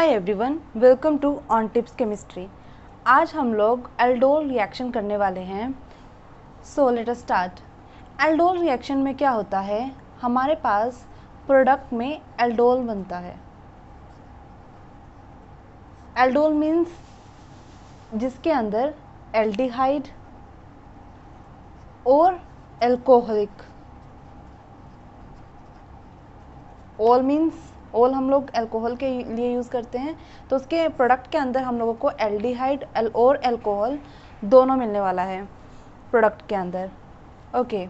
Hi everyone, welcome to on tips chemistry. आज हम लोग एल्डोल रिएक्शन करने वाले हैं। So let us start. Aldol reaction में क्या होता है, हमारे पास प्रोडक्ट में एल्डोल बनता है। एल्डोल मीन्स जिसके अंदर एल्डिहाइड और एल्कोहलिक, ऑल मीन्स ऑल हम लोग अल्कोहल के लिए यूज़ करते हैं, तो उसके प्रोडक्ट के अंदर हम लोगों को एल्डिहाइड और अल्कोहल दोनों मिलने वाला है प्रोडक्ट के अंदर। ओके,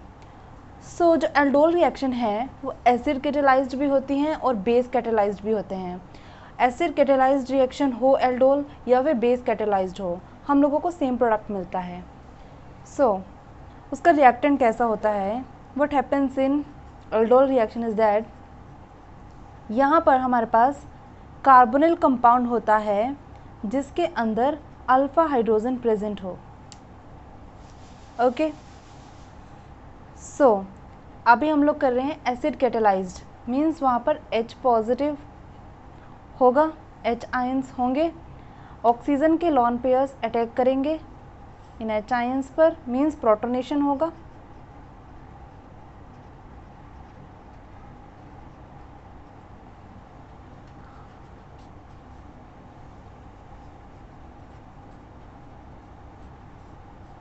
सो जो एल्डोल रिएक्शन है वो एसिड कैटेलाइज्ड भी होती हैं और बेस कैटेलाइज्ड भी होते हैं। एसिड कैटेलाइज्ड रिएक्शन हो एल्डोल या फिर बेस कैटेलाइज्ड हो, हम लोगों को सेम प्रोडक्ट मिलता है। सो उसका रिएक्टेंट कैसा होता है, what happens in aldol reaction is that यहाँ पर हमारे पास कार्बोनिल कंपाउंड होता है जिसके अंदर अल्फा हाइड्रोजन प्रेजेंट हो। ओके, सो अभी हम लोग कर रहे हैं एसिड कैटेलाइज्ड, मीन्स वहाँ पर H पॉजिटिव होगा, H आयंस होंगे, ऑक्सीजन के लॉन पेयर्स अटैक करेंगे इन H आयंस पर, मीन्स प्रोटोनेशन होगा।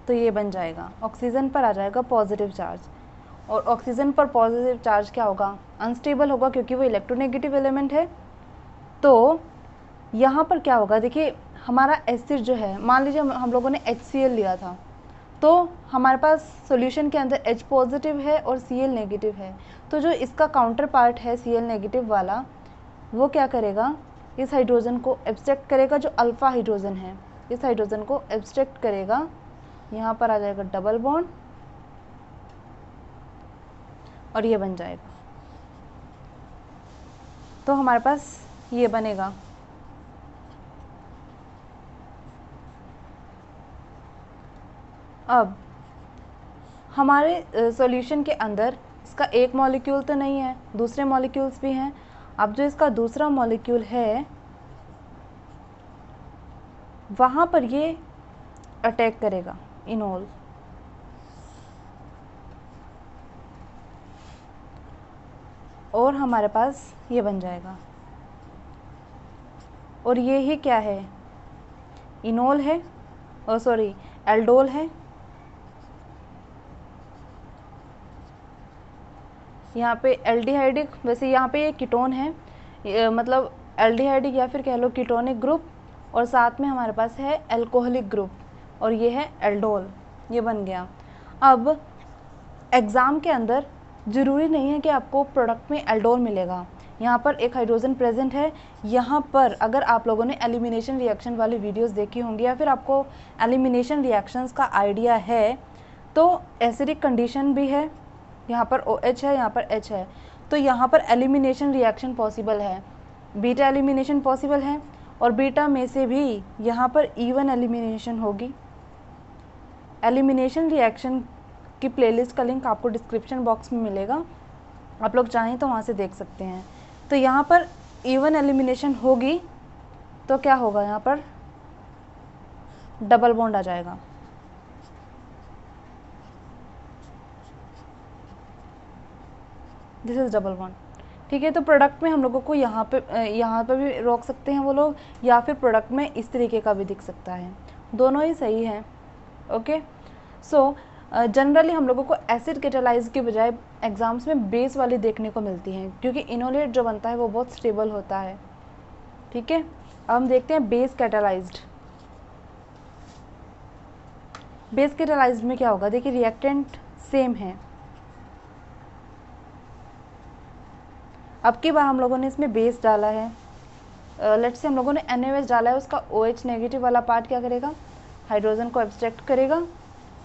तो ये बन जाएगा, ऑक्सीजन पर आ जाएगा पॉजिटिव चार्ज, और ऑक्सीजन पर पॉजिटिव चार्ज क्या होगा, अनस्टेबल होगा क्योंकि वो इलेक्ट्रोनेगेटिव एलिमेंट है। तो यहाँ पर क्या होगा, देखिए हमारा एसिड जो है, मान लीजिए हम लोगों ने HCl लिया था, तो हमारे पास सॉल्यूशन के अंदर H पॉजिटिव है और Cl नेगेटिव है, तो जो इसका काउंटर पार्ट है Cl नेगेटिव वाला, वो क्या करेगा, इस हाइड्रोजन को एब्स्ट्रैक्ट करेगा, जो अल्फा हाइड्रोजन है इस हाइड्रोजन को एब्स्ट्रैक्ट करेगा, यहाँ पर आ जाएगा डबल बॉन्ड और ये बन जाएगा। तो हमारे पास ये बनेगा। अब हमारे सॉल्यूशन के अंदर इसका एक मॉलिक्यूल तो नहीं है, दूसरे मॉलिक्यूल्स भी हैं। अब जो इसका दूसरा मॉलिक्यूल है वहाँ पर ये अटैक करेगा इनोल, और हमारे पास ये बन जाएगा। और ये ही क्या है, इनोल है, और सॉरी एल्डोल है। यहाँ पे एल्डिहाइडिक, वैसे यहाँ पे ये कीटोन है, मतलब एल्डिहाइडिक या फिर कह लो कीटोनिक ग्रुप, और साथ में हमारे पास है एल्कोहलिक ग्रुप, और ये है एल्डोल, ये बन गया। अब एग्ज़ाम के अंदर ज़रूरी नहीं है कि आपको प्रोडक्ट में एल्डोल मिलेगा, यहाँ पर एक हाइड्रोजन प्रेजेंट है। यहाँ पर अगर आप लोगों ने एलिमिनेशन रिएक्शन वाली वीडियोस देखी होंगी या फिर आपको एलिमिनेशन रिएक्शंस का आइडिया है, तो एसिडिक कंडीशन भी है, यहाँ पर OH है, यहाँ पर H है, तो यहाँ पर एलिमिनेशन रिएक्शन पॉसिबल है, बीटा एलिमिनेशन पॉसिबल है, और बीटा में से भी यहाँ पर इवन एलिमिनेशन होगी। एलिमिनेशन रिएक्शन की प्लेलिस्ट का लिंक आपको डिस्क्रिप्शन बॉक्स में मिलेगा, आप लोग चाहें तो वहाँ से देख सकते हैं। तो यहाँ पर इवन एलिमिनेशन होगी तो क्या होगा, यहाँ पर डबल बॉन्ड आ जाएगा। दिस इज डबल बॉन्ड, ठीक है। तो प्रोडक्ट में हम लोगों को यहाँ पे भी रोक सकते हैं वो लोग, या फिर प्रोडक्ट में इस तरीके का भी दिख सकता है, दोनों ही सही है। ओके, सो जनरली हम लोगों को एसिड कैटेलाइज के बजाय एग्जाम्स में बेस वाली देखने को मिलती हैं, क्योंकि इनोलेट जो बनता है वो बहुत स्टेबल होता है। ठीक है, अब हम देखते हैं बेस कैटेलाइज्ड। बेस कैटेलाइज्ड में क्या होगा, देखिए रिएक्टेंट सेम है। अब की बार हम लोगों ने इसमें बेस डाला है, लेट्स से हम लोगों ने NaOH डाला है, उसका OH नेगेटिव वाला पार्ट क्या करेगा, हाइड्रोजन को एब्स्ट्रैक्ट करेगा,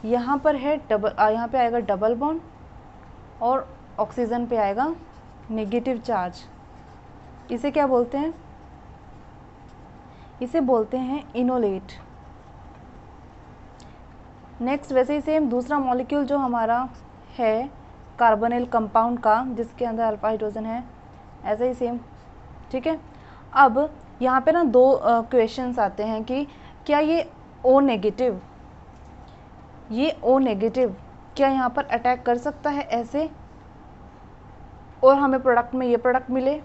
यहाँ पर है यहाँ पे आएगा डबल बॉन्ड, और ऑक्सीजन पे आएगा नेगेटिव चार्ज। इसे क्या बोलते हैं, इसे बोलते हैं इनोलेट। नेक्स्ट वैसे ही सेम दूसरा मॉलिक्यूल जो हमारा है कार्बोनिल कंपाउंड का, जिसके अंदर अल्फा हाइड्रोजन है, ऐसा ही सेम। ठीक है, अब यहाँ पे ना दो क्वेश्चंस आते हैं कि क्या ये O नेगेटिव, क्या यहाँ पर अटैक कर सकता है ऐसे और हमें प्रोडक्ट में ये प्रोडक्ट मिले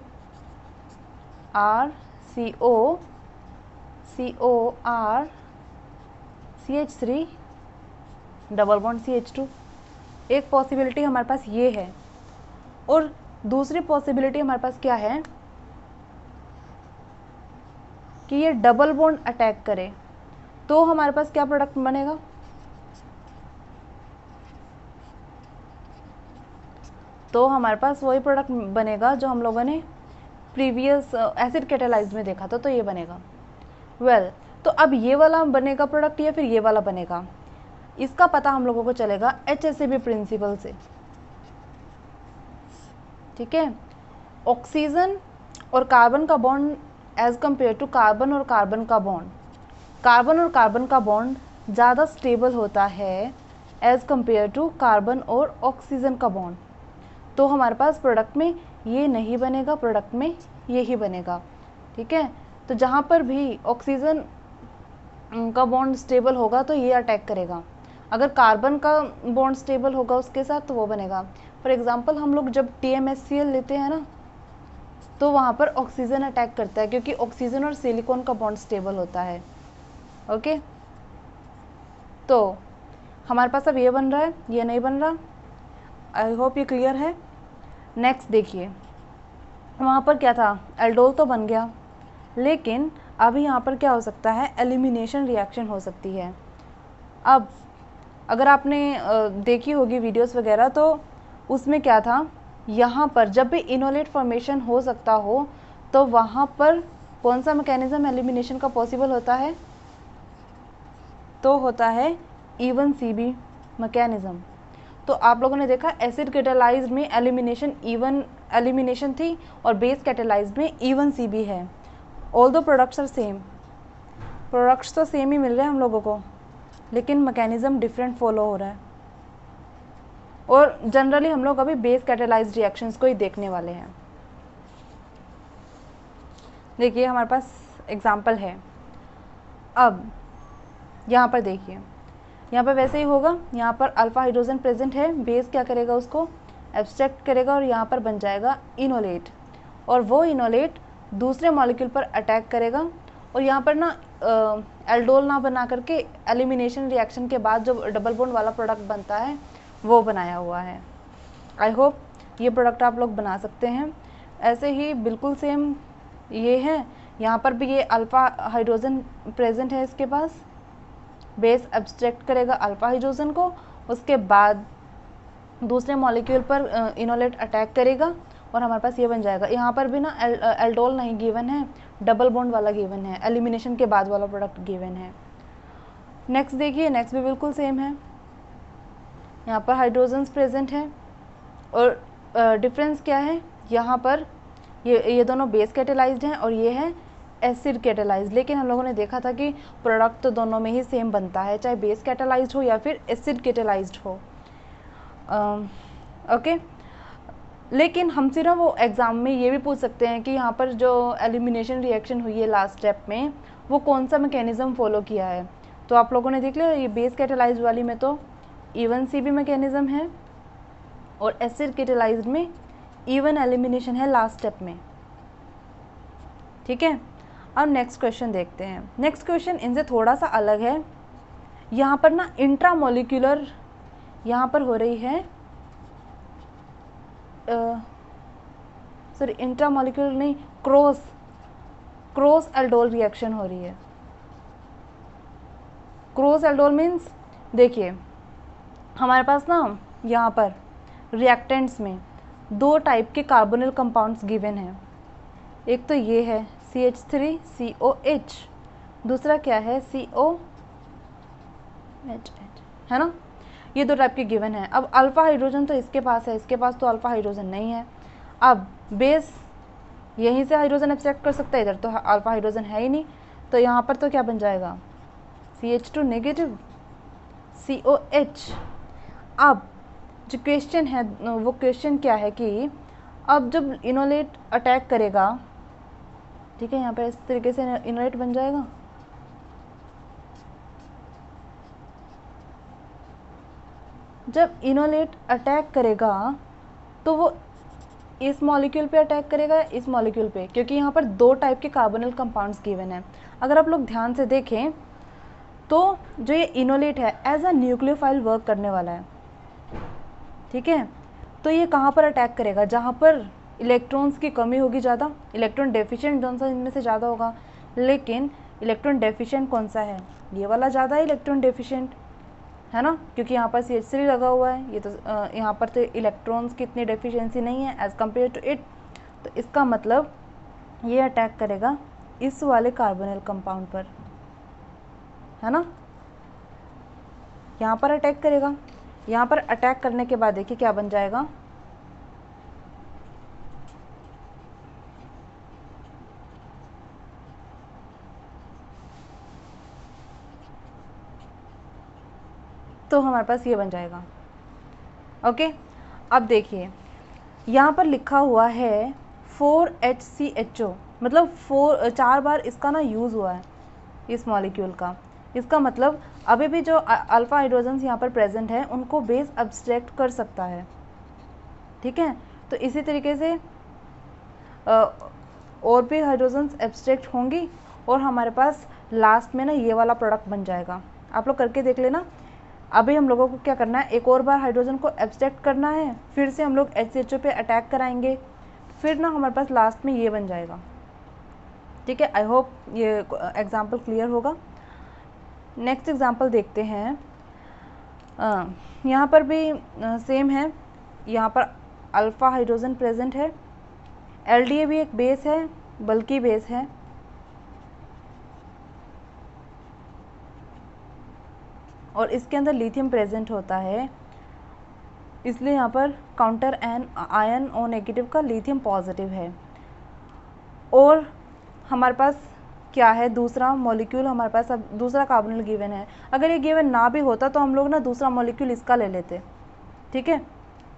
RCO COR CH3 double bond CH2। एक पॉसिबिलिटी हमारे पास ये है, और दूसरी पॉसिबिलिटी हमारे पास क्या है कि ये डबल बॉन्ड अटैक करे, तो हमारे पास क्या प्रोडक्ट बनेगा, तो हमारे पास वही प्रोडक्ट बनेगा जो हम लोगों ने प्रीवियस एसिड कैटालाइज में देखा था, तो ये बनेगा। तो अब ये वाला बनेगा प्रोडक्ट या फिर ये वाला बनेगा, इसका पता हम लोगों को चलेगा HSAB प्रिंसिपल से। ठीक है, ऑक्सीजन और कार्बन का bond as compared to carbon और कार्बन का बॉन्ड ज़्यादा स्टेबल होता है एज कंपेयर टू कार्बन और ऑक्सीजन का बॉन्ड। तो हमारे पास प्रोडक्ट में ये नहीं बनेगा, प्रोडक्ट में ये ही बनेगा। ठीक है, तो जहाँ पर भी ऑक्सीजन का बॉन्ड स्टेबल होगा तो ये अटैक करेगा, अगर कार्बन का बॉन्ड स्टेबल होगा उसके साथ तो वो बनेगा। फॉर एग्जांपल हम लोग जब TMHCl लेते हैं ना, तो वहाँ पर ऑक्सीजन अटैक करता है क्योंकि ऑक्सीजन और सिलिकॉन का बॉन्ड स्टेबल होता है। ओके, तो हमारे पास अब ये बन रहा है, ये नहीं बन रहा। आई होप ये क्लियर है। नेक्स्ट देखिए, वहाँ पर क्या था, एल्डोल तो बन गया, लेकिन अभी यहाँ पर क्या हो सकता है, एलिमिनेशन रिएक्शन हो सकती है। अब अगर आपने देखी होगी वीडियोस वगैरह, तो उसमें क्या था, यहाँ पर जब भी इनोलेट फॉर्मेशन हो सकता हो तो वहाँ पर कौन सा मैकेनिज्म एलिमिनेशन का पॉसिबल होता है, तो होता है इवन CB मैकेनिज्म। तो आप लोगों ने देखा एसिड कैटालाइज्ड में एलिमिनेशन इवन एलिमिनेशन थी और बेस कैटालाइज्ड में इवन CB है। ऑल दो प्रोडक्ट्स आर सेम, प्रोडक्ट्स तो सेम ही मिल रहे हैं हम लोगों को, लेकिन मैकेनिज्म डिफरेंट फॉलो हो रहा है। और जनरली हम लोग अभी बेस कैटालाइज्ड रिएक्शंस को ही देखने वाले हैं। देखिए हमारे पास एग्जांपल है। अब यहाँ पर देखिए, यहाँ पर वैसे ही होगा, यहाँ पर अल्फा हाइड्रोजन प्रेजेंट है, बेस क्या करेगा, उसको एब्स्ट्रैक्ट करेगा और यहाँ पर बन जाएगा इनोलेट, और वो इनोलेट दूसरे मॉलिक्यूल पर अटैक करेगा। और यहाँ पर ना एल्डोल ना बना करके एलिमिनेशन रिएक्शन के बाद जो डबल बॉन्ड वाला प्रोडक्ट बनता है वो बनाया हुआ है। आई होप ये प्रोडक्ट आप लोग बना सकते हैं। ऐसे ही बिल्कुल सेम ये है, यहाँ पर भी ये अल्फ़ा हाइड्रोजन प्रेजेंट है, इसके पास बेस एब्स्ट्रैक्ट करेगा अल्फ़ा हाइड्रोजन को, उसके बाद दूसरे मॉलिक्यूल पर इनोलेट अटैक करेगा और हमारे पास ये बन जाएगा। यहाँ पर भी ना एल्डोल नहीं गिवन है, डबल बॉन्ड वाला गिवन है, एलिमिनेशन के बाद वाला प्रोडक्ट गिवन है। नेक्स्ट देखिए, नेक्स्ट भी बिल्कुल सेम है, यहाँ पर हाइड्रोजन्स प्रेजेंट है और डिफरेंस क्या है, यहाँ पर ये दोनों बेस कैटेलाइज्ड हैं और ये है एसिड कैटेलाइज्ड। लेकिन हम लोगों ने देखा था कि प्रोडक्ट तो दोनों में ही सेम बनता है, चाहे बेस कैटेलाइज्ड हो या फिर एसिड कैटेलाइज्ड हो। ओके, लेकिन हमसे ना वो एग्ज़ाम में ये भी पूछ सकते हैं कि यहाँ पर जो एलिमिनेशन रिएक्शन हुई है लास्ट स्टेप में, वो कौन सा मैकेनिज़्म फॉलो किया है। तो आप लोगों ने देख लिया, ये बेस कैटेलाइज्ड वाली में तो इवन CB मैकेनिज़्म है और एसिड कैटेलाइज्ड में इवन एलिमिनेशन है लास्ट स्टेप में। ठीक है, अब नेक्स्ट क्वेश्चन देखते हैं। नेक्स्ट क्वेश्चन इनसे थोड़ा सा अलग है। यहाँ पर ना इंट्रामोलिकुलर यहाँ पर हो रही है, सॉरी इंट्रामोलिकुलर नहीं, क्रॉस एल्डोल रिएक्शन हो रही है। क्रॉस एल्डोल मीन्स देखिए हमारे पास ना यहाँ पर रिएक्टेंट्स में दो टाइप के कार्बोनिल कंपाउंड्स गिवन हैं। एक तो ये है CH3COH, दूसरा क्या है COH, है ना, ये दो टाइप के गिवन है। अब अल्फ़ा हाइड्रोजन तो इसके पास है, इसके पास तो अल्फ़ा हाइड्रोजन नहीं है। अब बेस यहीं से हाइड्रोजन एब्स्ट्रैक्ट कर सकता है, इधर तो अल्फ़ा हाइड्रोजन है ही नहीं, तो यहाँ पर तो क्या बन जाएगा CH2 नेगेटिव COH। अब जो क्वेश्चन है वो क्वेश्चन क्या है कि अब जब इनोलेट अटैक करेगा, ठीक है, यहाँ पर इस तरीके से इनोलेट बन जाएगा। जब इनोलेट अटैक करेगा तो वो इस मॉलिक्यूल पे अटैक करेगा, इस मॉलिक्यूल पे, क्योंकि यहाँ पर दो टाइप के कार्बोनिल कंपाउंड्स गिवन है। अगर आप लोग ध्यान से देखें तो जो ये इनोलेट है एज अ न्यूक्लियोफाइल वर्क करने वाला है। ठीक है, तो ये कहाँ पर अटैक करेगा? जहाँ पर इलेक्ट्रॉन्स की कमी होगी ज़्यादा, इलेक्ट्रॉन डेफिशिएंट कौन सा इनमें से ज़्यादा होगा, लेकिन इलेक्ट्रॉन डेफिशिएंट कौन सा है? ये वाला ज़्यादा है इलेक्ट्रॉन डेफिशिएंट, है ना, क्योंकि यहाँ पर CH3 लगा हुआ है। ये तो यहाँ पर तो इलेक्ट्रॉन्स की इतनी डेफिशिएंसी नहीं है एज़ कम्पेयर टू इट, तो इसका मतलब ये अटैक करेगा इस वाले कार्बोनिल कंपाउंड पर, है ना, यहाँ पर अटैक करेगा। यहाँ पर अटैक करने के बाद देखिए क्या बन जाएगा, तो हमारे पास ये बन जाएगा। ओके, अब देखिए यहाँ पर लिखा हुआ है 4HCHO, मतलब 4 बार इसका ना यूज़ हुआ है इस मॉलिक्यूल का। इसका मतलब अभी भी जो अल्फ़ा हाइड्रोजन्स यहाँ पर प्रेजेंट है उनको बेस अब्स्ट्रैक्ट कर सकता है। ठीक है, तो इसी तरीके से और भी हाइड्रोजन्स एब्स्ट्रैक्ट होंगी और हमारे पास लास्ट में ना ये वाला प्रोडक्ट बन जाएगा। आप लोग करके देख लेना। अभी हम लोगों को क्या करना है, एक और बार हाइड्रोजन को एब्स्ट्रैक्ट करना है, फिर से हम लोग HCHO पे अटैक कराएंगे, फिर ना हमारे पास लास्ट में ये बन जाएगा। ठीक है, आई होप ये एग्जाम्पल क्लियर होगा। नेक्स्ट एग्जाम्पल देखते हैं। यहाँ पर भी सेम है, यहाँ पर अल्फ़ा हाइड्रोजन प्रेजेंट है, LDA भी एक बेस है, बल्कि बेस है, और इसके अंदर लिथियम प्रेजेंट होता है, इसलिए यहाँ पर counter anion O negative का लिथियम पॉजिटिव है। और हमारे पास क्या है, दूसरा मॉलिक्यूल हमारे पास अब दूसरा कार्बोनिल गिवन है। अगर ये गिवन ना भी होता तो हम लोग ना दूसरा मॉलिक्यूल इसका ले लेते। ठीक है,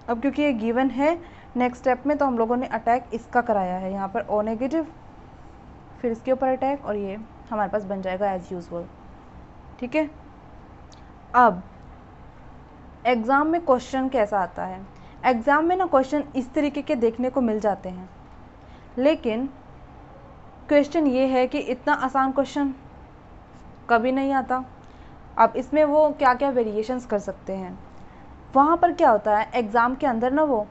अब क्योंकि ये गिवन है नेक्स्ट स्टेप में, तो हम लोगों ने अटैक इसका कराया है, यहाँ पर O नेगेटिव, फिर इसके ऊपर अटैक, और ये हमारे पास बन जाएगा एज यूजुअल। ठीक है, अब एग्ज़ाम में क्वेश्चन कैसा आता है? एग्ज़ाम में ना क्वेश्चन इस तरीके के देखने को मिल जाते हैं, लेकिन क्वेश्चन ये है कि इतना आसान क्वेश्चन कभी नहीं आता। अब इसमें वो क्या क्या वेरिएशंस कर सकते हैं। वहाँ पर क्या होता है एग्ज़ाम के अंदर ना, वो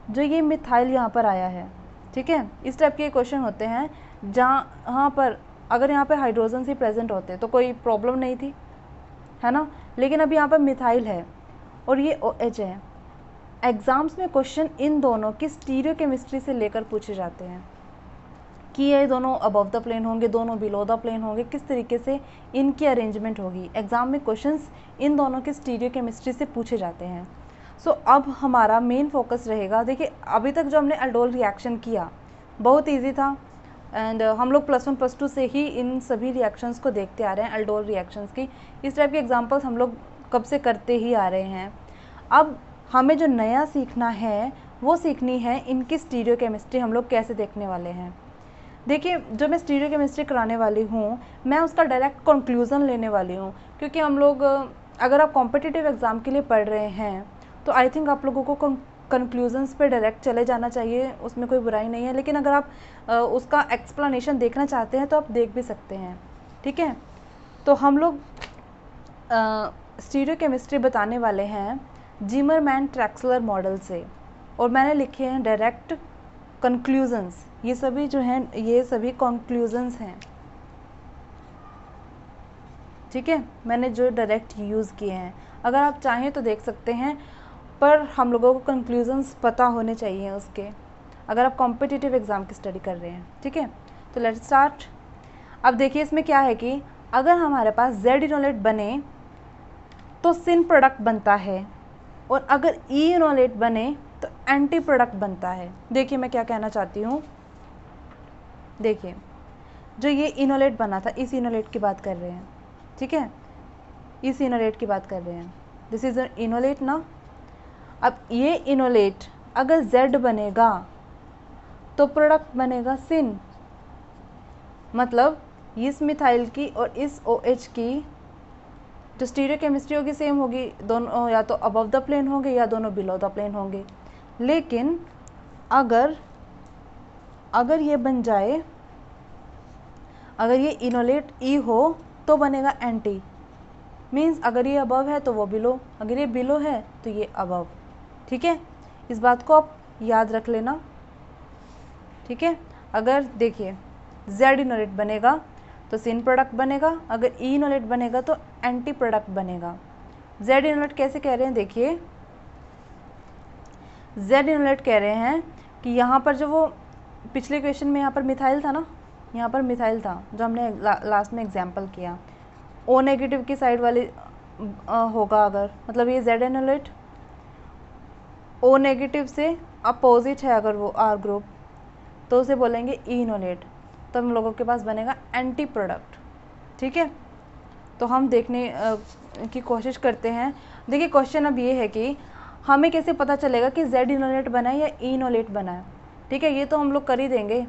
जो ये मिथाइल यहाँ पर आया है, ठीक है, इस टाइप के क्वेश्चन होते हैं जहाँ पर अगर यहाँ पर हाइड्रोजन ही प्रेजेंट होते तो कोई प्रॉब्लम नहीं थी, है ना, लेकिन अब यहाँ पर मिथाइल है और ये OH है। एग्ज़ाम्स में क्वेश्चन इन दोनों की स्टीरियोकेमिस्ट्री से लेकर पूछे जाते हैं कि ये दोनों अबव द प्लेन होंगे, दोनों बिलो द प्लेन होंगे, किस तरीके से इनकी अरेंजमेंट होगी। एग्ज़ाम में क्वेश्चंस इन दोनों के स्टीरियोकेमिस्ट्री से पूछे जाते हैं। सो अब हमारा मेन फोकस रहेगा, देखिए अभी तक जो हमने अल्डोल रिएक्शन किया बहुत ईजी था, एंड हम लोग +1 +2 से ही इन सभी रिएक्शंस को देखते आ रहे हैं, अल्डोल रिएक्शंस की। इस टाइप के एग्जांपल्स हम लोग कब से करते ही आ रहे हैं। अब हमें जो नया सीखना है वो सीखनी है इनकी स्टीरियोकेमिस्ट्री हम लोग कैसे देखने वाले हैं। देखिए जो मैं स्टीरियोकेमिस्ट्री कराने वाली हूँ, मैं उसका डायरेक्ट कंक्लूज़न लेने वाली हूँ, क्योंकि हम लोग अगर आप कॉम्पिटिटिव एग्ज़ाम के लिए पढ़ रहे हैं तो आई थिंक आप लोगों को कंक्लूजन्स पे डायरेक्ट चले जाना चाहिए, उसमें कोई बुराई नहीं है। लेकिन अगर आप उसका एक्सप्लेनेशन देखना चाहते हैं तो आप देख भी सकते हैं। ठीक है, तो हम लोग स्टीरियोकेमिस्ट्री बताने वाले हैं जिमरमैन ट्रैक्सलर मॉडल से, और मैंने लिखे हैं डायरेक्ट कंक्लूजन्स। ये सभी जो हैं ये सभी कंक्लूजन्स हैं। ठीक है, मैंने जो डायरेक्ट यूज़ किए हैं, अगर आप चाहें तो देख सकते हैं, पर हम लोगों को कंक्लूजन्स पता होने चाहिए उसके, अगर आप कॉम्पिटिटिव एग्ज़ाम की स्टडी कर रहे हैं। ठीक है, तो लेट्स स्टार्ट। अब देखिए इसमें क्या है कि अगर हमारे पास Z इनोलेट बने तो सिन प्रोडक्ट बनता है, और अगर E इनोलेट बने तो एंटी प्रोडक्ट बनता है। देखिए मैं क्या कहना चाहती हूँ, देखिए जो ये इनोलेट बना था, इस इनोलेट की बात कर रहे हैं। ठीक है, इस इनोलेट की बात कर रहे हैं, दिस इज एन इनोलेट ना। अब ये इनोलेट अगर Z बनेगा तो प्रोडक्ट बनेगा सिन, मतलब इस मिथाइल की और इस OH की जो स्टीरियोकेमिस्ट्री होगी सेम होगी, दोनों या तो अबव द प्लेन होंगे या दोनों बिलो द प्लेन होंगे। लेकिन अगर ये बन जाए, अगर ये इनोलेट ई हो तो बनेगा एंटी, मीन्स अगर ये अबव है तो वो बिलो, अगर ये बिलो है तो ये अबव। ठीक है, इस बात को आप याद रख लेना। ठीक है, अगर देखिए Z इनोलेट बनेगा तो सिन प्रोडक्ट बनेगा, अगर ई इनोलेट बनेगा तो एंटी प्रोडक्ट बनेगा। Z इनोलेट कैसे कह रहे हैं, देखिए Z इनोलेट कह रहे हैं कि यहाँ पर जो वो पिछले क्वेश्चन में यहाँ पर मिथाइल था ना, यहाँ पर मिथाइल था जो हमने लास्ट में एग्जाम्पल किया, O नेगेटिव की साइड वाली होगा अगर, मतलब ये Z इनोलेट O नेगेटिव से अपोजिट है अगर वो R ग्रुप, तो उसे बोलेंगे ई इनोलेट, तो हम लोगों के पास बनेगा एंटी प्रोडक्ट। ठीक है, तो हम देखने की कोशिश करते हैं। देखिए क्वेश्चन अब ये है कि हमें कैसे पता चलेगा कि Z इनोलेट बना है या ई इनोलेट बना है। ठीक है, ये तो हम लोग कर ही देंगे,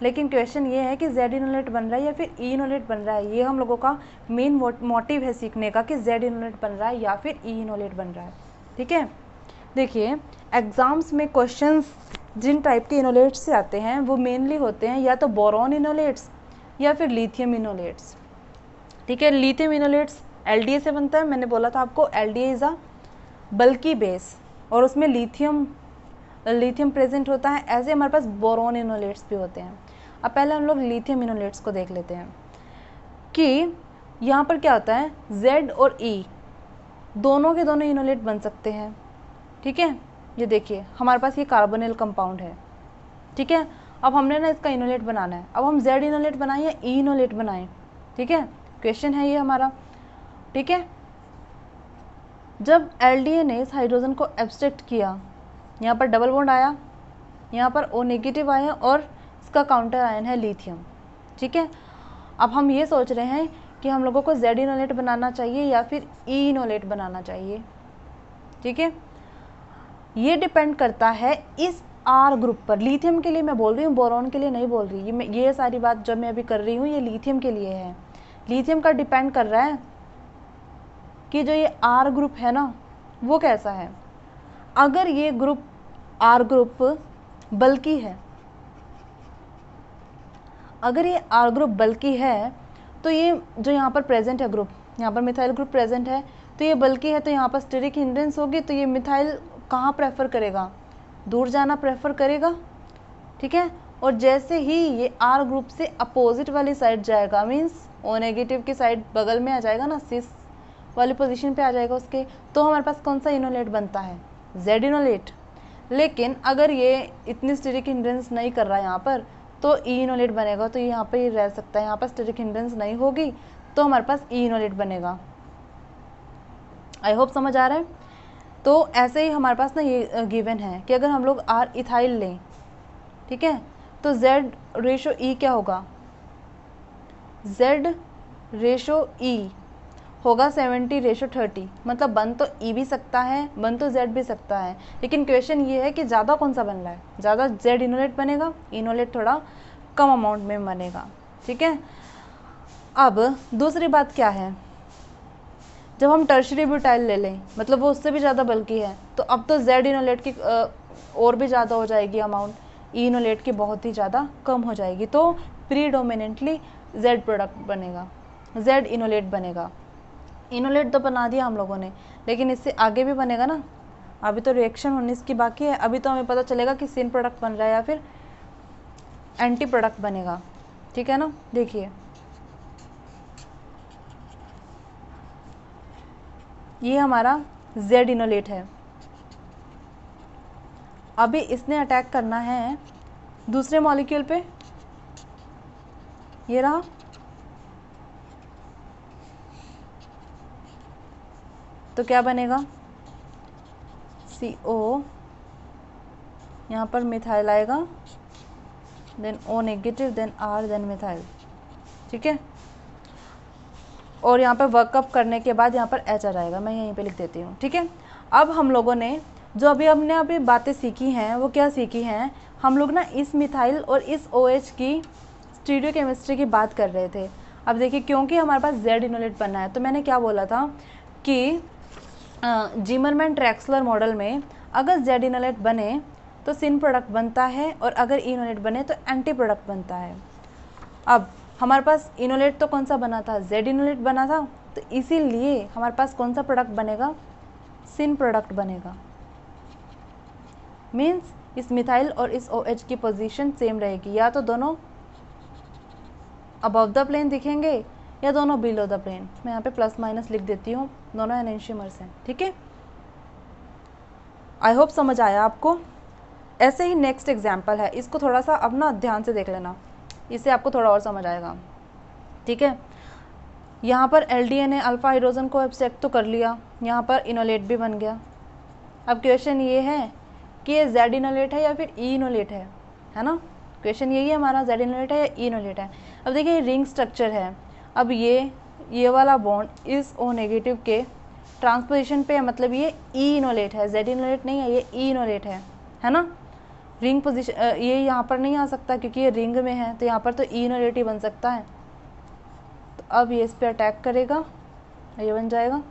लेकिन क्वेश्चन ये है कि Z इनोलेट बन रहा है या फिर ई इनोलेट बन रहा है। ये हम लोगों का मेन मोटिव है सीखने का कि Z इनोलेट बन रहा है या फिर ई इनोलेट बन रहा है। ठीक है, देखिए एग्जाम्स में क्वेश्चंस जिन टाइप के इनोलेट्स से आते हैं वो मेनली होते हैं या तो बोरॉन इनोलेट्स या फिर लिथियम इनोलेट्स। ठीक है, लिथियम इनोलेट्स LDA से बनता है, मैंने बोला था आपको LDA is a bulky base और उसमें लिथियम प्रेजेंट होता है। ऐसे हमारे पास बोरॉन इनोलेट्स भी होते हैं। अब पहले हम लोग लिथियम इनोलेट्स को देख लेते हैं कि यहाँ पर क्या होता है, Z और E दोनों के दोनों इनोलेट बन सकते हैं। ठीक है, ये देखिए हमारे पास ये कार्बोनिल कंपाउंड है। ठीक है, अब हमने ना इसका इनोलेट बनाना है, अब हम Z इनोलेट बनाएं या E इनोलेट बनाएं। ठीक है, क्वेश्चन है ये हमारा। ठीक है, जब LDA ने इस हाइड्रोजन को एब्स्ट्रैक्ट किया, यहाँ पर डबल बॉन्ड आया, यहाँ पर O नेगेटिव आया और इसका काउंटर आयन है लिथियम। ठीक है, अब हम ये सोच रहे हैं कि हम लोगों को Z इनोलेट बनाना चाहिए या फिर E इनोलेट बनाना चाहिए। ठीक है, ये डिपेंड करता है इस R ग्रुप पर। लिथियम के लिए मैं बोल रही हूँ, बोरॉन के लिए नहीं बोल रही। ये सारी बात जब मैं अभी कर रही हूँ ये लिथियम के लिए है। लिथियम का डिपेंड कर रहा है कि जो ये R ग्रुप है ना वो कैसा है। अगर ये ग्रुप R ग्रुप बल्कि है, अगर ये R ग्रुप बल्कि है तो ये जो यहाँ पर प्रेजेंट है ग्रुप, यहाँ पर मिथाइल ग्रुप प्रेजेंट है तो ये बल्कि है, तो यहाँ पर स्टेरिक हिंड्रेंस होगी, तो ये मिथाइल कहाँ प्रेफर करेगा, दूर जाना प्रेफर करेगा। ठीक है, और जैसे ही ये R ग्रुप से अपोजिट वाली साइड जाएगा, मीन्स O नेगेटिव की साइड बगल में आ जाएगा ना, सिस वाली पोजीशन पे आ जाएगा उसके, तो हमारे पास कौन सा इनोलेट बनता है, Z इनोलेट। लेकिन अगर ये इतनी स्टेरिक हिंड्रेंस नहीं कर रहा है यहाँ पर, तो E इनोलेट बनेगा, तो यहाँ पर ये रह सकता है। यहाँ पर स्टेरिक हिंड्रेंस नहीं होगी तो हमारे पास E इनोलेट बनेगा। आई होप समझ आ रहा है। तो ऐसे ही हमारे पास ना ये गिवन है कि अगर हम लोग R इथाइल लें, ठीक है, तो Z रेशो E क्या होगा, Z रेशो E होगा 70:30। मतलब बन तो E भी सकता है, बन तो Z भी सकता है, लेकिन क्वेश्चन ये है कि ज़्यादा कौन सा बन रहा है, ज़्यादा Z इनोलेट बनेगा, इनोलेट थोड़ा कम अमाउंट में बनेगा। ठीक है, अब दूसरी बात क्या है, जब हम टर्शरी ब्यूटाइल ले लें, मतलब वो उससे भी ज़्यादा बल्कि है, तो अब तो Z इनोलेट की और भी ज़्यादा हो जाएगी अमाउंट, E इनोलेट की बहुत ही ज़्यादा कम हो जाएगी, तो प्रीडोमिनेंटली Z प्रोडक्ट बनेगा, Z इनोलेट बनेगा। इनोलेट तो बना दिया हम लोगों ने, लेकिन इससे आगे भी बनेगा ना, अभी तो रिएक्शन होने इसकी बाकी है। अभी तो हमें पता चलेगा कि सिन प्रोडक्ट बन रहा है या फिर एंटी प्रोडक्ट बनेगा। ठीक है ना, देखिए ये हमारा Z इनोलेट है। अभी इसने अटैक करना है दूसरे मॉलिक्यूल पे, ये रहा, तो क्या बनेगा, CO, यहाँ पर मिथाइल आएगा, then O negative, then R, then methyl. ठीक है, और यहाँ पर वर्कअप करने के बाद यहाँ पर H आ जाएगा, मैं यहीं पे लिख देती हूँ। ठीक है, अब हम लोगों ने जो हमने बातें सीखी हैं वो क्या सीखी हैं, हम लोग ना इस मिथाइल और इस OH की स्टीरियो केमिस्ट्री की बात कर रहे थे। अब देखिए क्योंकि हमारे पास जेड इनोलेट बनना है तो मैंने क्या बोला था कि जीमरमैन ट्रैक्सलर मॉडल में अगर जेड इनोलेट बने तो सिन प्रोडक्ट बनता है और अगर ई इनोलेट बने तो एंटी प्रोडक्ट बनता है। अब हमारे पास इनोलेट तो कौन सा बना था, जेड इनोलेट बना था, तो इसीलिए हमारे पास कौन सा प्रोडक्ट बनेगा, सिन प्रोडक्ट बनेगा। मीन्स इस मिथाइल और इस OH की पोजीशन सेम रहेगी, या तो दोनों अबव द प्लेन दिखेंगे या दोनों बिलो द प्लेन। मैं यहाँ पे प्लस माइनस लिख देती हूँ, दोनों एनेंशियमर्स हैं, ठीक है। आई होप समझ आया आपको। ऐसे ही नेक्स्ट एग्जाम्पल है, इसको थोड़ा सा अब ना ध्यान से देख लेना, इससे आपको थोड़ा और समझ आएगा, ठीक है। यहाँ पर LDNA अल्फा हाइड्रोजन को एब्स्ट्रैक्ट तो कर लिया, यहाँ पर इनोलेट भी बन गया। अब क्वेश्चन ये है कि ये जेड इनोलेट है या फिर ई इनोलेट है ना। क्वेश्चन यही है हमारा, जेड इनोलेट है या ई इनोलेट है। अब देखिए रिंग स्ट्रक्चर है, अब ये वाला बॉन्ड इस O नेगेटिव के ट्रांसपोजिशन पे है, मतलब ये ई इनोलेट है, जेड इनोलेट नहीं है, ये ई इनोलेट है ना। रिंग पोजीशन ये यहाँ पर नहीं आ सकता क्योंकि ये रिंग में है, तो यहाँ पर तो ई इनोलेट ही बन सकता है। तो अब ये इस पर अटैक करेगा, ये बन जाएगा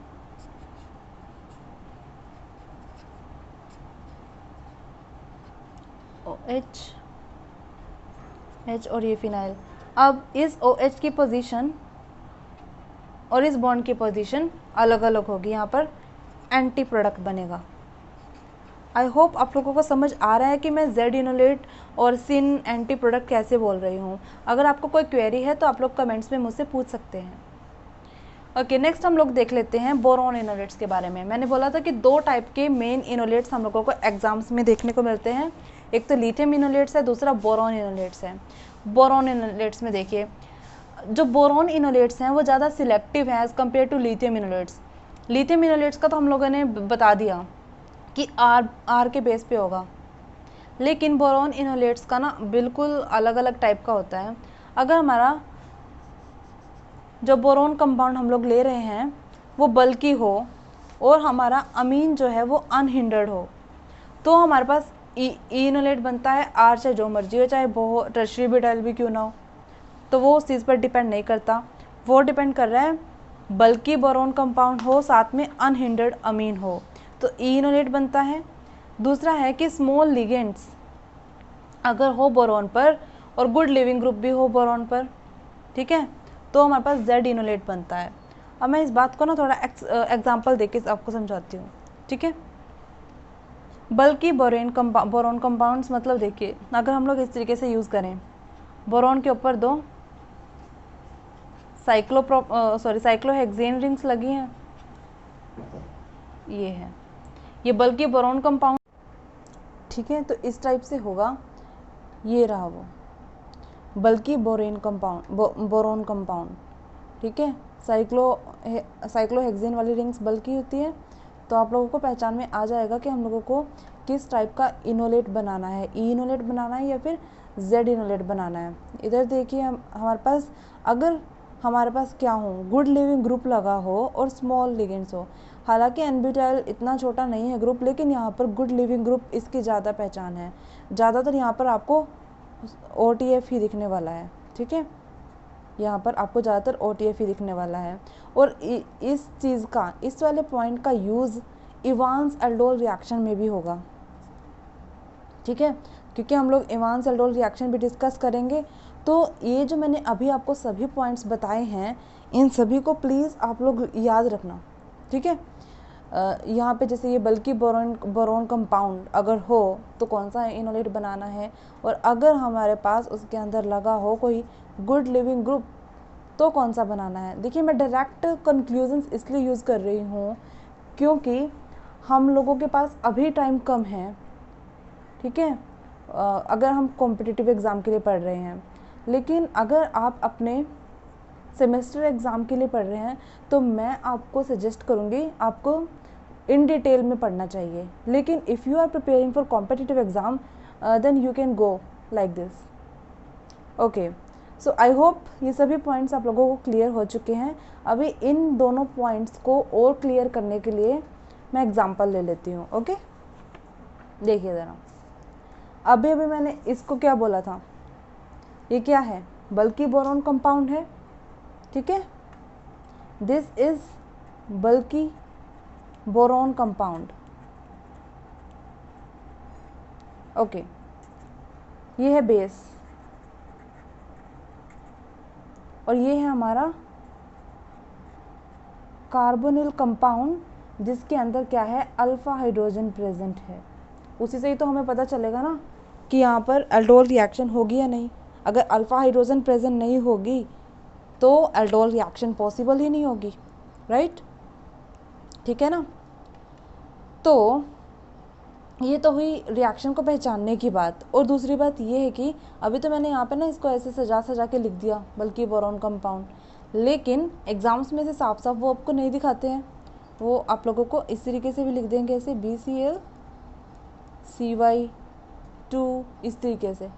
OH H और ये फिनाइल। अब इस OH की पोजीशन और इस बॉन्ड की पोजीशन अलग अलग होगी, यहाँ पर एंटी प्रोडक्ट बनेगा। आई होप आप लोगों को समझ आ रहा है कि मैं जेड इनोलेट और सिन एंटी प्रोडक्ट कैसे बोल रही हूँ। अगर आपको कोई क्वेरी है तो आप लोग कमेंट्स में मुझसे पूछ सकते हैं। ओके, नेक्स्ट हम लोग देख लेते हैं बोरॉन इनोलेट्स के बारे में। मैंने बोला था कि दो टाइप के मेन इनोलेट्स हम लोगों को एग्जाम्स में देखने को मिलते हैं, एक तो लिथियम इनोलेट्स है, दूसरा बोरॉन इनोलेट्स है। बोरॉन इनोलेट्स में देखिए, जो बोरॉन इनोलेट्स हैं वो ज़्यादा सिलेक्टिव है as compared to lithium enolates. Lithium enolates का तो हम लोगों ने बता दिया कि आर के बेस पे होगा, लेकिन बोरॉन इनोलेट्स का ना बिल्कुल अलग अलग टाइप का होता है। अगर हमारा जो बोरॉन कंपाउंड हम लोग ले रहे हैं वो बल्कि हो और हमारा अमीन जो है वो अनहिंडर्ड हो, तो हमारे पास ई इनोलेट बनता है। आर चाहे जो मर्जी हो, चाहे वो टर्शरी ब्यूटाइल भी क्यों ना हो, तो वो उस चीज़ पर डिपेंड नहीं करता, वो डिपेंड कर रहा है बल्कि बोरॉन कंपाउंड हो साथ में अनहिंडर्ड अमीन हो, तो ई इनोलेट बनता है। दूसरा है कि स्मॉल लिगेंड्स अगर हो बोरॉन पर और गुड लिविंग ग्रुप भी हो बोरॉन पर, ठीक है, तो हमारे पास जेड इनोलेट बनता है। अब मैं इस बात को ना थोड़ा एग्जांपल देके आपको समझाती हूँ, ठीक है। बल्कि बोरॉन कंपाउंड्स मतलब देखिए, अगर हम लोग इस तरीके से यूज़ करें, बोरॉन के ऊपर दो साइक्लोहेक्सेन रिंग्स लगी हैं, ये है, ये बल्कि बोरॉन कंपाउंड, ठीक है। तो इस टाइप से होगा, ये रहा वो बल्कि बोरॉन कंपाउंड, ठीक है। साइक्लोहेक्सेन वाली रिंग्स बल्कि होती है, तो आप लोगों को पहचान में आ जाएगा कि हम लोगों को किस टाइप का इनोलेट बनाना है, ई इनोलेट बनाना है या फिर जेड इनोलेट बनाना है। इधर देखिए हमारे पास, अगर हमारे पास क्या हो, गुड लिविंग ग्रुप लगा हो और स्मॉल लिगेंड्स हो, हालांकि एनब्यूटाइल इतना छोटा नहीं है ग्रुप, लेकिन यहाँ पर गुड लिविंग ग्रुप इसकी ज़्यादा पहचान है। ज़्यादातर यहाँ पर आपको OTF ही दिखने वाला है, ठीक है, यहाँ पर आपको ज़्यादातर OTF ही दिखने वाला है। और इस चीज़ का, इस वाले पॉइंट का यूज़ इवांस एल्डोल रिएक्शन में भी होगा, ठीक है, क्योंकि हम लोग इवांस एल्डोल रिएक्शन भी डिस्कस करेंगे। तो ये जो मैंने अभी आपको सभी पॉइंट्स बताए हैं, इन सभी को प्लीज़ आप लोग याद रखना, ठीक है। यहाँ पे जैसे ये बल्कि बोरॉन कंपाउंड अगर हो तो कौन सा इनोलेट बनाना है, और अगर हमारे पास उसके अंदर लगा हो कोई गुड लिविंग ग्रुप तो कौन सा बनाना है। देखिए मैं डायरेक्ट कंक्लूजन्स इसलिए यूज़ कर रही हूँ क्योंकि हम लोगों के पास अभी टाइम कम है, ठीक है, अगर हम कॉम्पिटिटिव एग्ज़ाम के लिए पढ़ रहे हैं। लेकिन अगर आप अपने सेमेस्टर एग्ज़ाम के लिए पढ़ रहे हैं तो मैं आपको सजेस्ट करूँगी आपको इन डिटेल में पढ़ना चाहिए। लेकिन if you are preparing for competitive exam then you can go like this, okay. So I hope ये सभी पॉइंट्स आप लोगों को क्लियर हो चुके हैं। अभी इन दोनों पॉइंट्स को और क्लियर करने के लिए मैं एग्जांपल ले लेती हूँ, ओके। देखिए ज़रा, अभी मैंने इसको क्या बोला था, ये क्या है, बल्कि बोरॉन कंपाउंड है, ठीक है, दिस इज बल्कि बोरॉन कंपाउंड। ओके, ये है बेस और ये है हमारा कार्बोनिल कंपाउंड जिसके अंदर क्या है, अल्फा हाइड्रोजन प्रेजेंट है। उसी से ही तो हमें पता चलेगा ना कि यहाँ पर एल्डोल रिएक्शन होगी या नहीं। अगर अल्फा हाइड्रोजन प्रेजेंट नहीं होगी तो एल्डोल रिएक्शन पॉसिबल ही नहीं होगी, राइट, ठीक है ना। तो ये तो हुई रिएक्शन को पहचानने की बात। और दूसरी बात ये है कि अभी तो मैंने यहाँ पे ना इसको ऐसे सजा सजा के लिख दिया बल्कि बोरॉन कंपाउंड, लेकिन एग्जाम्स में से साफ साफ वो आपको नहीं दिखाते हैं। वो आप लोगों को इस तरीके से भी लिख देंगे, ऐसे BCl CY2 इस तरीके से,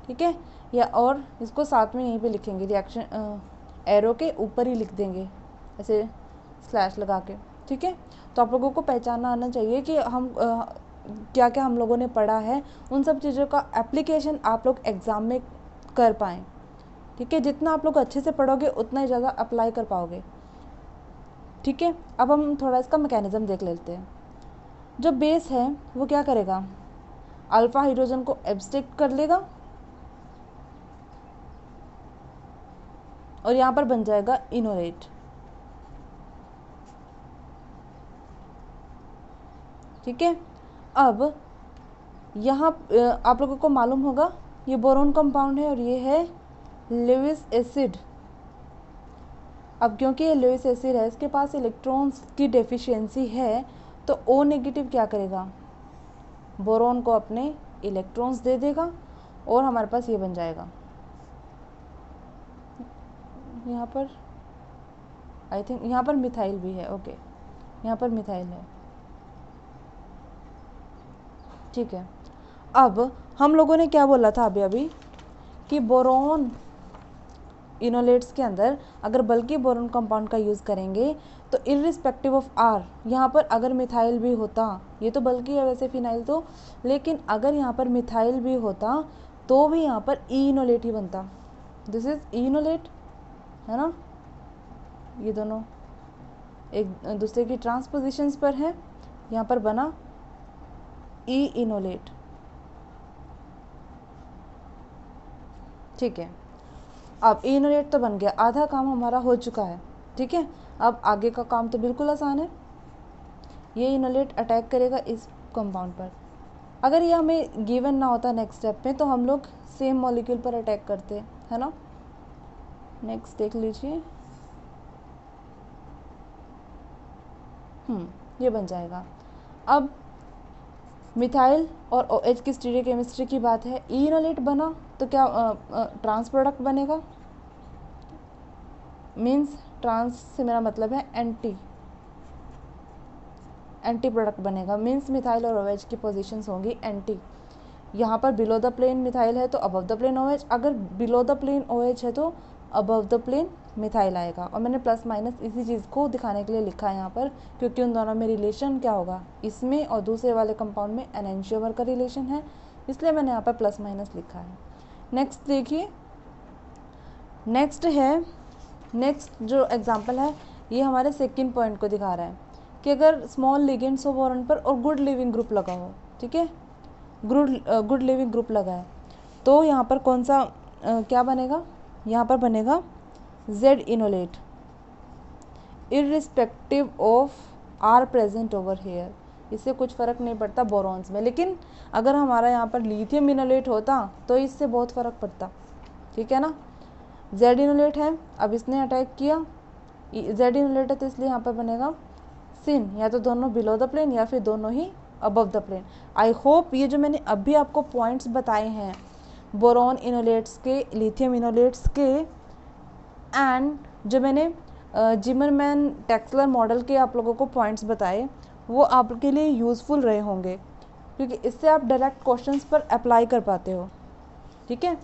ठीक है, या और इसको साथ में यहीं पे लिखेंगे, रिएक्शन एरो के ऊपर ही लिख देंगे ऐसे स्लैश लगा के, ठीक है। तो आप लोगों को पहचानना आना चाहिए कि हम क्या क्या हम लोगों ने पढ़ा है, उन सब चीज़ों का एप्लीकेशन आप लोग एग्ज़ाम में कर पाएँ, ठीक है। जितना आप लोग अच्छे से पढ़ोगे उतना ही ज़्यादा अप्लाई कर पाओगे, ठीक है। अब हम थोड़ा इसका मैकेनिज़्म देख लेते हैं। जो बेस है वो क्या करेगा, अल्फा हाइड्रोजन को एब्स्ट्रैक्ट कर लेगा और यहाँ पर बन जाएगा इनोलेट, ठीक है। अब यहाँ आप लोगों को मालूम होगा ये बोरॉन कंपाउंड है और ये है लेविस एसिड। अब क्योंकि ये लेविस एसिड है, इसके पास इलेक्ट्रॉन्स की डेफिशिएंसी है, तो O नेगेटिव क्या करेगा, बोरॉन को अपने इलेक्ट्रॉन्स दे देगा और हमारे पास ये बन जाएगा। यहाँ पर आई थिंक यहाँ पर मिथाइल भी है, ओके, यहाँ पर मिथाइल है, ठीक है। अब हम लोगों ने क्या बोला था अभी अभी कि बोरॉन इनोलेट्स के अंदर अगर बल्कि बोरॉन कंपाउंड का यूज़ करेंगे तो इर्रिस्पेक्टिव ऑफ R, यहाँ पर अगर मिथाइल भी होता, ये तो बल्कि है वैसे फिनाइल तो, लेकिन अगर यहाँ पर मिथाइल भी होता तो भी यहाँ पर ई इनोलेट ही बनता। दिस इज ई इनोलेट, है ना, ये दोनों एक दूसरे की ट्रांसपोजिशंस पर है, यहाँ पर बना ई इनोलेट, ठीक है। अब ई इनोलेट तो बन गया, आधा काम हमारा हो चुका है, ठीक है। अब आगे का काम तो बिल्कुल आसान है, ये इनोलेट अटैक करेगा इस कंपाउंड पर। अगर ये हमें गिवन ना होता नेक्स्ट स्टेप में तो हम लोग सेम मॉलिक्यूल पर अटैक करते, है ना। नेक्स्ट देख लीजिए, ये बन जाएगा। अब मिथाइल और OH की स्टीरियोकेमिस्ट्री की बात है, ई इनोलेट बना तो क्या ट्रांस प्रोडक्ट बनेगा, मीन्स ट्रांस से मेरा मतलब है एंटी प्रोडक्ट बनेगा, मीन्स मिथाइल और OH की पोजीशंस होंगी एंटी। यहाँ पर बिलो द प्लेन मिथाइल है तो अबव द प्लेन OH, अगर बिलो द प्लेन OH है तो अबव द प्लेन मिथाइल आएगा। और मैंने प्लस माइनस इसी चीज़ को दिखाने के लिए लिखा है यहाँ पर, क्योंकि उन दोनों में रिलेशन क्या होगा, इसमें और दूसरे वाले कंपाउंड में एनेंशियोमर का रिलेशन है, इसलिए मैंने यहाँ पर प्लस माइनस लिखा है। नेक्स्ट देखिए, नेक्स्ट जो एग्जाम्पल है ये हमारे सेकेंड पॉइंट को दिखा रहा है कि अगर स्मॉल लिगेंड्स हो बोरॉन पर और गुड लिविंग ग्रुप लगा हो, ठीक है, गुड लिविंग ग्रुप लगा है, तो यहाँ पर कौन सा क्या बनेगा, यहाँ पर बनेगा Z enolate irrespective of R present over here. इससे कुछ फ़र्क नहीं पड़ता बोरॉन्स में, लेकिन अगर हमारा यहाँ पर लिथियम इनोलेट होता तो इससे बहुत फ़र्क पड़ता, ठीक है ना। Z इनोलेट है, अब इसने अटैक किया, Z इनोलेट है तो इसलिए यहाँ पर बनेगा सिन, या तो दोनों बिलो द प्लेन या फिर दोनों ही above the plane. I hope ये जो मैंने अभी आपको पॉइंट्स बताए हैं बोरॉन इनोलेट्स के, लिथियम इनोलेट्स के, एंड जो मैंने जिमरमैन टेक्सलर मॉडल के आप लोगों को पॉइंट्स बताए वो आपके लिए यूज़फुल रहे होंगे, क्योंकि इससे आप डायरेक्ट क्वेश्चंस पर अप्लाई कर पाते हो, ठीक है।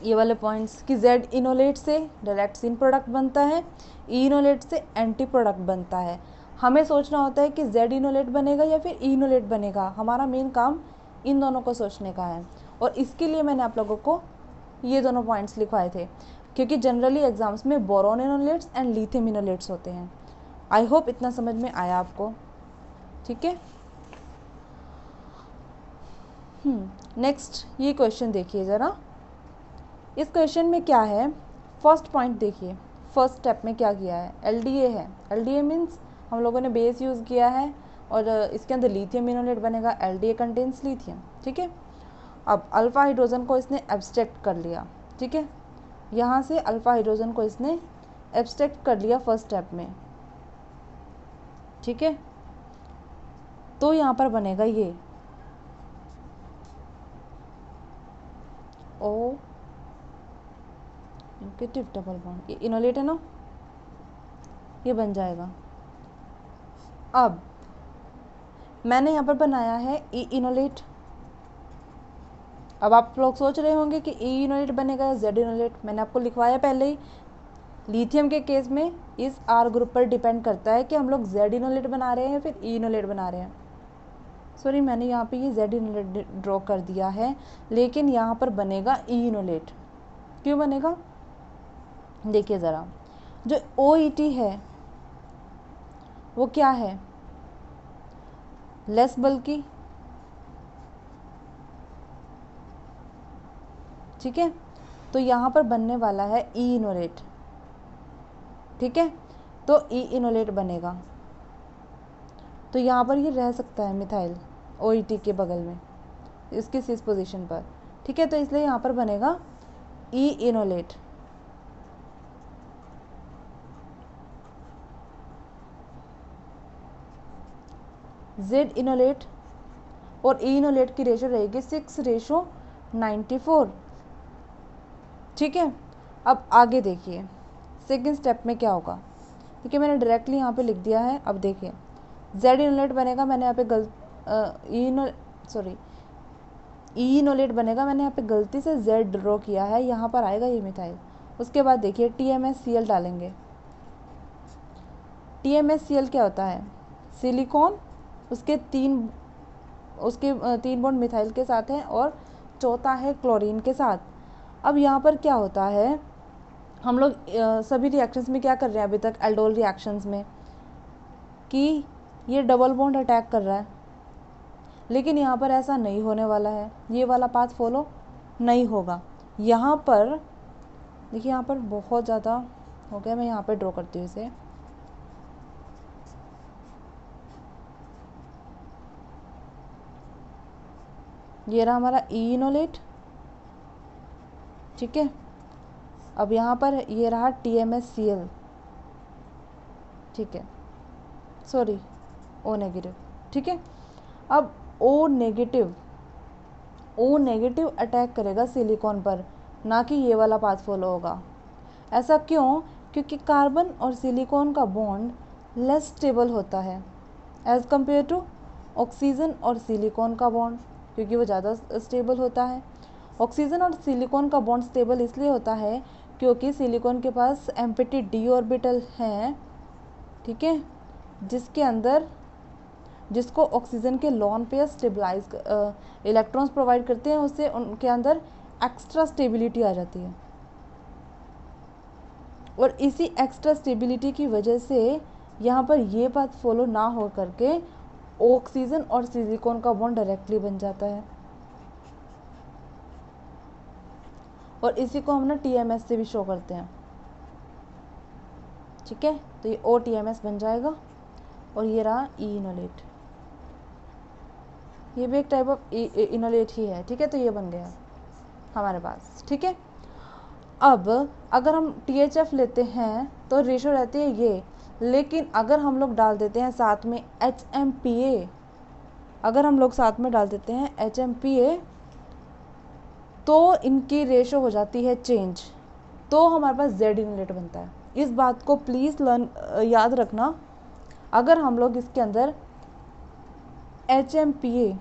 ये वाले पॉइंट्स कि Z इनोलेट से डायरेक्ट सिन प्रोडक्ट बनता है, ई इनोलेट से एंटी प्रोडक्ट बनता है। हमें सोचना होता है कि Z इनोलेट बनेगा या फिर ई इनोलेट बनेगा, हमारा मेन काम इन दोनों को सोचने का है। और इसके लिए मैंने आप लोगों को ये दोनों पॉइंट्स लिखवाए थे, क्योंकि जनरली एग्जाम्स में बोरोन इनोलेट्स एंड लिथियम इनोलेट्स होते हैं। आई होप इतना समझ में आया आपको, ठीक है। नेक्स्ट ये क्वेश्चन देखिए ज़रा। इस क्वेश्चन में क्या है, फर्स्ट पॉइंट देखिए, फर्स्ट स्टेप में क्या किया है, एलडीए है। एलडीए मीन्स हम लोगों ने बेस यूज़ किया है और इसके अंदर लिथियम इनोलेट बनेगा, एलडीए कंटेन्स लिथियम, ठीक है। अब अल्फा हाइड्रोजन को इसने एब्स्ट्रैक्ट कर लिया, ठीक है, यहाँ से अल्फा हाइड्रोजन को इसने एब्स्ट्रैक्ट कर लिया फर्स्ट स्टेप में, ठीक है। तो यहाँ पर बनेगा ये ओ नेगेटिव डबल बॉन्ड, ये इनोलेट है ना, ये बन जाएगा। अब मैंने यहाँ पर बनाया है ई इनोलेट। अब आप लोग सोच रहे होंगे कि ई इनोलेट बनेगा या जेड इनोलेट। मैंने आपको लिखवाया पहले ही, लिथियम के केस में इस आर ग्रुप पर डिपेंड करता है कि हम लोग जेड इनोलेट बना रहे हैं या फिर ई इनोलेट बना रहे हैं। सॉरी, मैंने यहाँ पे ये जेड इनोलेट ड्रॉ कर दिया है, लेकिन यहाँ पर बनेगा ई इनोलेट। क्यों बनेगा, देखिए ज़रा, जो OET है वो क्या है, लेस बल्कि, ठीक है। तो यहाँ पर बनने वाला है ई इनोलेट, ठीक है। तो ई इनोलेट बनेगा, तो यहाँ पर ये रह सकता है मिथाइल OET के बगल में, इसकी सिस पोजीशन पर, ठीक है। तो इसलिए यहाँ पर बनेगा ई इनोलेट। जेड इनोलेट और ई इनोलेट की रेशो रहेगी 6:94, ठीक है। अब आगे देखिए सेकेंड स्टेप में क्या होगा, ठीक है, मैंने डायरेक्टली यहाँ पे लिख दिया है। अब देखिए जेड इनोलेट बनेगा, मैंने यहाँ पे ई इनोलेट बनेगा, मैंने यहाँ पे गलती से जेड ड्रॉ किया है, यहाँ पर आएगा ये मिथाइल। उसके बाद देखिए TMSCl डालेंगे। TMSCl क्या होता है, सिलिकॉन, उसके तीन बॉन्ड मिथाइल के साथ है और चौथा है क्लोरीन के साथ। अब यहाँ पर क्या होता है, हम लोग सभी रिएक्शंस में क्या कर रहे हैं अभी तक एल्डोल रिएक्शंस में, कि ये डबल बॉन्ड अटैक कर रहा है, लेकिन यहाँ पर ऐसा नहीं होने वाला है, ये वाला पाथ फॉलो नहीं होगा। यहाँ पर देखिए, यहाँ पर बहुत ज़्यादा हो गया, मैं यहाँ पर ड्रॉ करती हूँ इसे। ये रहा हमारा ई इनोलेट, ठीक है। अब यहाँ पर ये रहा TMSCl, ठीक है, सॉरी O नेगेटिव, ठीक है। अब O नेगेटिव अटैक करेगा सिलिकॉन पर, ना कि ये वाला पाथ फॉलो होगा। ऐसा क्यों, क्योंकि कार्बन और सिलिकॉन का बॉन्ड लेस स्टेबल होता है एज़ कम्पेयर टू ऑक्सीजन और सिलिकॉन का बॉन्ड, क्योंकि वो ज़्यादा स्टेबल होता है। ऑक्सीजन और सिलिकॉन का बॉन्ड स्टेबल इसलिए होता है क्योंकि सिलिकॉन के पास एम्प्टी d ऑर्बिटल हैं, ठीक है, जिसके अंदर जिसको ऑक्सीजन के lone pair stabilize electrons provide करते हैं, उससे उनके अंदर एक्स्ट्रा स्टेबिलिटी आ जाती है। और इसी एक्स्ट्रा स्टेबिलिटी की वजह से यहाँ पर ये बात फॉलो ना हो करके ऑक्सीजन और सिलिकॉन का बॉन्ड डायरेक्टली बन जाता है, और इसी को हम ना TMS से भी शो करते हैं, ठीक है। तो ये OTMS बन जाएगा, और ये रहा ई इनोलेट, ये भी एक टाइप ऑफ इनोलेट ही है, ठीक है। तो ये बन गया हमारे पास, ठीक है। अब अगर हम THF लेते हैं तो रेशो रहती है ये, लेकिन अगर हम लोग डाल देते हैं साथ में HMPA, अगर हम लोग साथ में डाल देते हैं HMPA, तो इनकी रेशो हो जाती है चेंज, तो हमारे पास जेड इनोलेट बनता है। इस बात को प्लीज़ याद रखना। अगर हम लोग इसके अंदर HMPA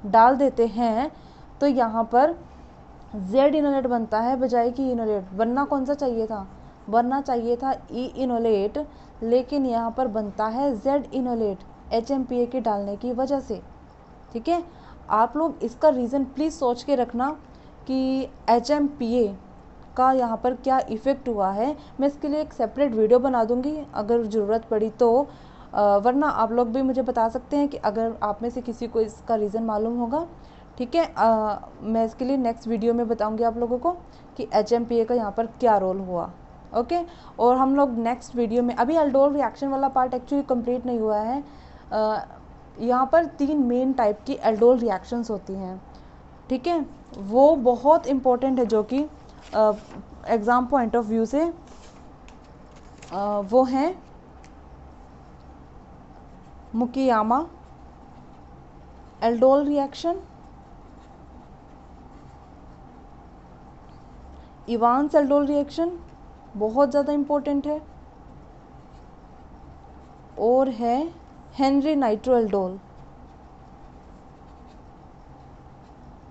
डाल देते हैं तो यहाँ पर जेड इनोलेट बनता है बजाय कि इनोलेट। बनना कौन सा चाहिए था, बनना चाहिए था ई इनोलेट, लेकिन यहाँ पर बनता है जेड इनोलेट HMPA के डालने की वजह से, ठीक है। आप लोग इसका रीज़न प्लीज़ सोच के रखना कि HMPA का यहाँ पर क्या इफ़ेक्ट हुआ है, मैं इसके लिए एक सेपरेट वीडियो बना दूँगी अगर ज़रूरत पड़ी तो। वरना आप लोग भी मुझे बता सकते हैं कि अगर आप में से किसी को इसका रीज़न मालूम होगा, ठीक है। मैं इसके लिए नेक्स्ट वीडियो में बताऊंगी आप लोगों को कि HMPA का यहाँ पर क्या रोल हुआ। ओके, और हम लोग नेक्स्ट वीडियो में, अभी एल्डोल रिएक्शन वाला पार्ट एक्चुअली कंप्लीट नहीं हुआ है। यहाँ पर 3 मेन टाइप की एल्डोल रिएक्शंस होती हैं, ठीक है। वो बहुत इम्पोर्टेंट है, जो कि एग्ज़ाम पॉइंट ऑफ व्यू से वो हैं Mukaiyama aldol reaction, Evans aldol reaction बहुत ज़्यादा इम्पोर्टेंट है, और है हेनरी नाइट्रो एल्डोल।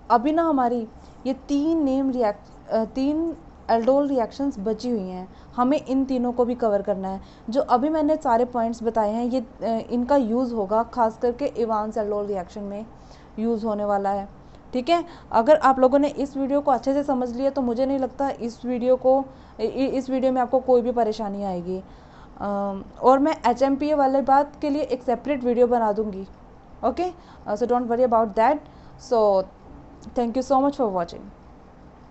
अभी ना हमारी ये 3 एल्डोल रिएक्शंस बची हुई हैं, हमें इन तीनों को भी कवर करना है। जो अभी मैंने सारे पॉइंट्स बताए हैं, ये इनका यूज़ होगा खास करके इवांस एल्डोल रिएक्शन में यूज़ होने वाला है, ठीक है। अगर आप लोगों ने इस वीडियो को अच्छे से समझ लिया तो मुझे नहीं लगता इस वीडियो में आपको कोई भी परेशानी आएगी। और मैं HMPA वाले बात के लिए एक सेपरेट वीडियो बना दूँगी। Okay, so don't worry about that. So thank you so much for watching.